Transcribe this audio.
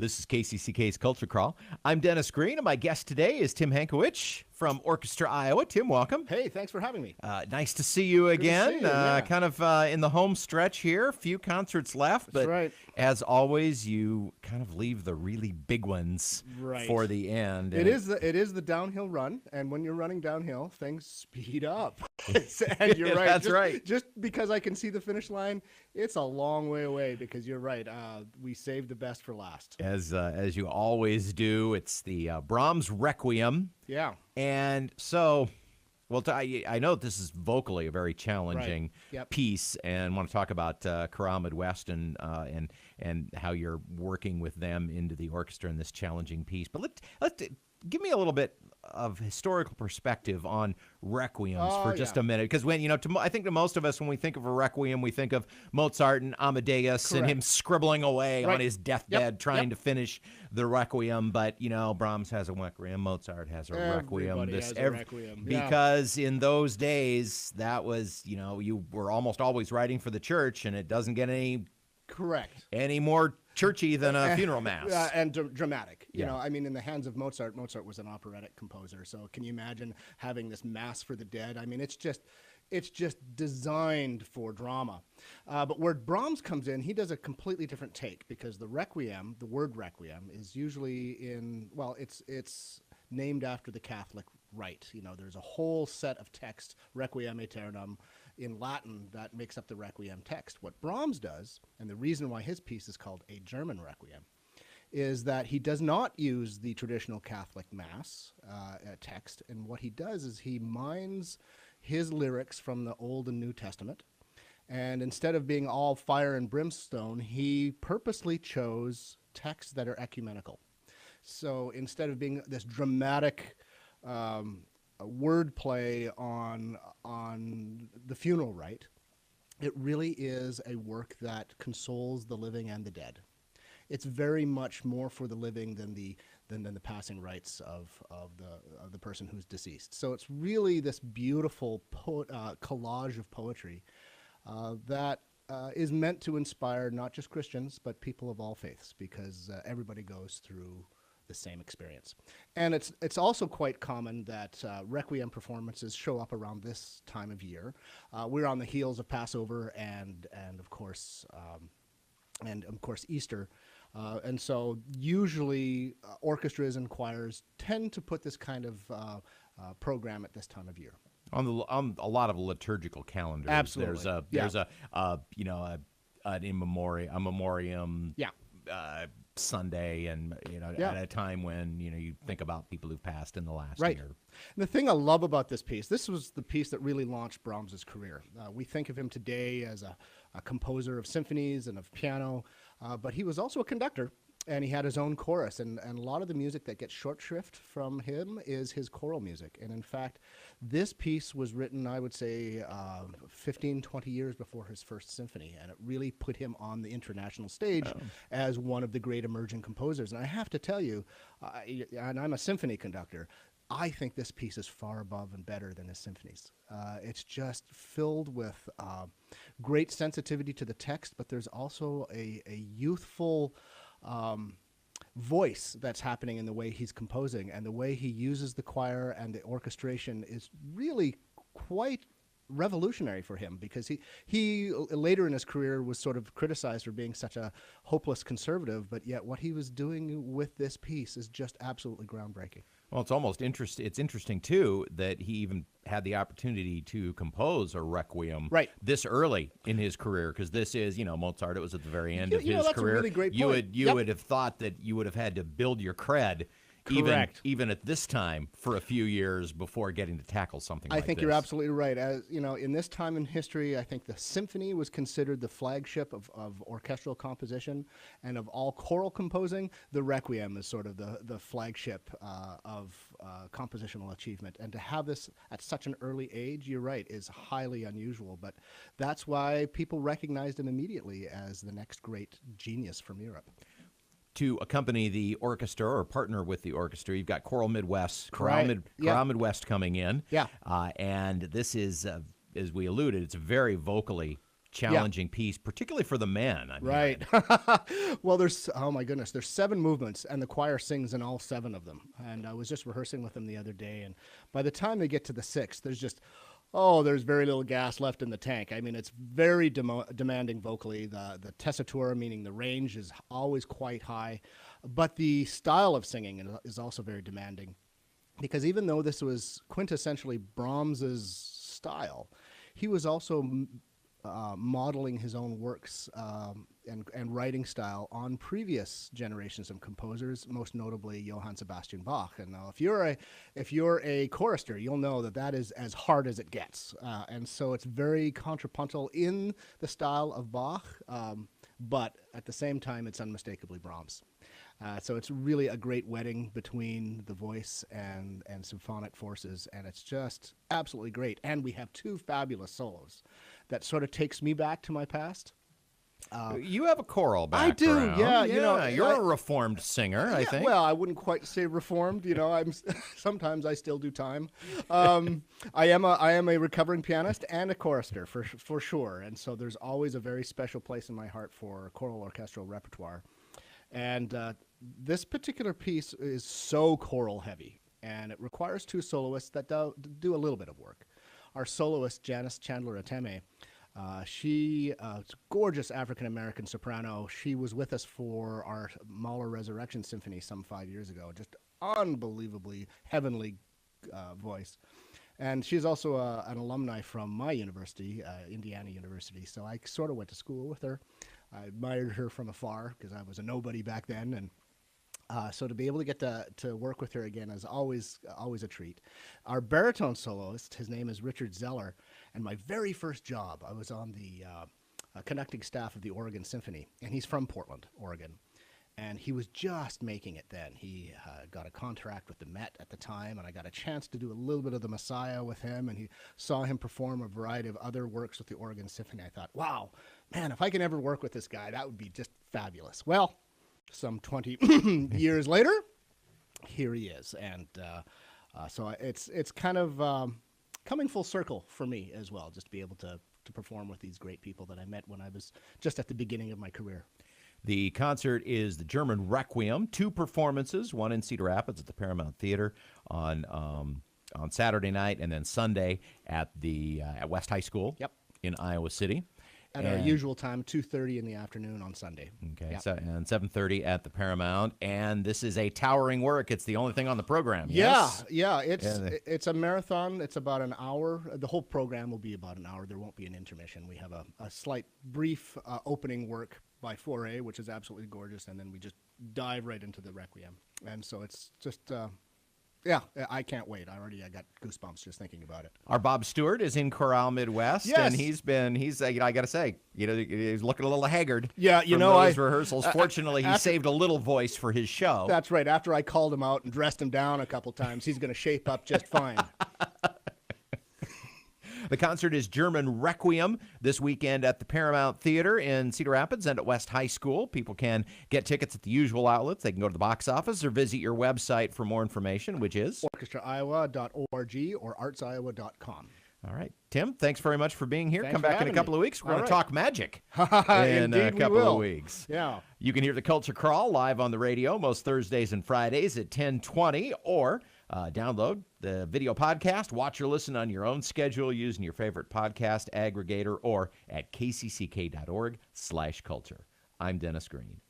This is KCCK's Culture Crawl. I'm Dennis Green, and my guest today is Tim Hankewich from Orchestra Iowa. Tim, welcome. Hey, thanks for having me. Nice to see you again. see you, yeah. Kind of in the home stretch here. Few concerts left, That's but right. as always, you kind of leave the really big ones for the end. It is the downhill run, and when you're running downhill, things speed up. And you're right. That's right. Just because I can see the finish line, it's a long way away. Because you're right. We saved the best for last. As you always do. It's the Brahms Requiem. Yeah. And so, well, I know this is vocally a very challenging piece, and want to talk about Chorale Midwest and how you're working with them into the orchestra in this challenging piece. But let's give me a little bit of historical perspective on requiems for just a minute, because when I think to most of us, when we think of a requiem, we think of Mozart and Amadeus and him scribbling away on his deathbed trying to finish the requiem. But Brahms has a requiem, Mozart has a requiem. Everybody has a requiem. Because in those days, that was you were almost always writing for the church, and it doesn't get any more churchy than a funeral mass. And dramatic. In the hands of Mozart was an operatic composer. So can you imagine having this mass for the dead? I mean, it's just designed for drama. But where Brahms comes in, he does a completely different take, because the requiem, the word requiem, is usually it's named after the Catholic rite. There's a whole set of texts, Requiem Aeternam, in Latin, that makes up the Requiem text. What Brahms does, and the reason why his piece is called a German Requiem, is that he does not use the traditional Catholic Mass text, and what he does is he mines his lyrics from the Old and New Testament, and instead of being all fire and brimstone, he purposely chose texts that are ecumenical. So instead of being this dramatic wordplay on the funeral rite, it really is a work that consoles the living and the dead. It's very much more for the living than the passing rites of the person who's deceased. So it's really this beautiful collage of poetry that is meant to inspire not just Christians but people of all faiths, because everybody goes through the same experience. And it's also quite common that requiem performances show up around this time of year. We're on the heels of Passover and of course Easter, and so usually orchestras and choirs tend to put this kind of program at this time of year. On a lot of liturgical calendars. Absolutely. There's an in memoriam. Sunday, and at a time when you think about people who've passed in the last year. And the thing I love about this piece, this was the piece that really launched Brahms's career. We think of him today as a composer of symphonies and of piano, but he was also a conductor, and he had his own chorus, and a lot of the music that gets short shrift from him is his choral music. And in fact, this piece was written, I would say, 15, 20 years before his first symphony, and it really put him on the international stage as one of the great emerging composers. And I have to tell you, and I'm a symphony conductor, I think this piece is far above and better than his symphonies. It's just filled with great sensitivity to the text, but there's also a youthful voice that's happening in the way he's composing, and the way he uses the choir and the orchestration is really quite revolutionary for him, because he later in his career was sort of criticized for being such a hopeless conservative, but yet what he was doing with this piece is just absolutely groundbreaking. Well, it's interesting too that he even had the opportunity to compose a requiem this early in his career, because this is Mozart. It was at the very end of his that's career. A really great point. You would have thought that you would have had to build your cred. Even at this time for a few years before getting to tackle something like this. I think you're absolutely right. As in this time in history, I think the symphony was considered the flagship of orchestral composition, and of all choral composing, the Requiem is sort of the flagship of compositional achievement. And to have this at such an early age, you're right, is highly unusual. But that's why people recognized him immediately as the next great genius from Europe. To accompany the orchestra or partner with the orchestra, you've got Chorale Midwest, Right. Chorale Midwest coming in. Yeah. And this is, as we alluded, it's very vocally challenging piece, particularly for the men. Right. Well, oh my goodness, there's 7 movements, and the choir sings in all 7 of them. And I was just rehearsing with them the other day, and by the time they get to the 6th, there's very little gas left in the tank. I mean, it's very demanding vocally. The tessitura, meaning the range, is always quite high, but the style of singing is also very demanding, because even though this was quintessentially Brahms's style, he was also modeling his own works and writing style on previous generations of composers, most notably Johann Sebastian Bach. And now, if you're a chorister, you'll know that is as hard as it gets. And so it's very contrapuntal in the style of Bach, but at the same time, it's unmistakably Brahms. So it's really a great wedding between the voice and symphonic forces, and it's just absolutely great. And we have 2 fabulous solos that sort of takes me back to my past. You have a choral background. I do, yeah. You're a reformed singer, I think. Well, I wouldn't quite say reformed. Sometimes I still do time. I am a recovering pianist and a chorister for sure, and so there's always a very special place in my heart for choral orchestral repertoire. And this particular piece is so choral heavy, and it requires 2 soloists that do a little bit of work. Our soloist, Janice Chandler-Ateme, she's a gorgeous African-American soprano. She was with us for our Mahler Resurrection Symphony some 5 years ago. Just unbelievably heavenly voice. And she's also an alumni from my university, Indiana University, so I sort of went to school with her. I admired her from afar because I was a nobody back then, and so to be able to get to work with her again is always a treat. Our baritone soloist, his name is Richard Zeller, and my very first job, I was on the conducting staff of the Oregon Symphony, and he's from Portland, Oregon. And he was just making it then. He got a contract with the Met at the time, and I got a chance to do a little bit of the Messiah with him, and he saw him perform a variety of other works with the Oregon Symphony. I thought, wow, man, if I can ever work with this guy, that would be just fabulous. Well, some 20 years later, here he is. And so it's kind of coming full circle for me as well, just to be able to perform with these great people that I met when I was just at the beginning of my career. The concert is the German Requiem, 2 performances, one in Cedar Rapids at the Paramount Theater on Saturday night, and then Sunday at West High School in Iowa City. At our usual time, 2:30 in the afternoon on Sunday. Okay, so, and 7:30 at the Paramount. And this is a towering work. It's the only thing on the program. Yes? Yeah. It's a marathon. It's about an hour. The whole program will be about an hour. There won't be an intermission. We have a slight brief opening work by Foray, which is absolutely gorgeous, and then we just dive right into the Requiem. And so it's just... yeah, I can't wait. I got goosebumps just thinking about it. Our Bob Stewart is in Chorale Midwest, yes. And he's I got to say, he's looking a little haggard. Yeah, those rehearsals. Fortunately, he saved a little voice for his show. That's right. After I called him out and dressed him down a couple times, he's going to shape up just fine. The concert is German Requiem this weekend at the Paramount Theater in Cedar Rapids and at West High School. People can get tickets at the usual outlets. They can go to the box office or visit your website for more information, which is orchestraiowa.org or artsiowa.com. All right. Tim, thanks very much for being here. Thanks Come back in a couple of weeks. We're going to talk magic in a couple of weeks. Yeah. You can hear the Culture Crawl live on the radio most Thursdays and Fridays at 10:20, or download the video podcast, watch or listen on your own schedule using your favorite podcast aggregator or at kcck.org/culture. I'm Dennis Green.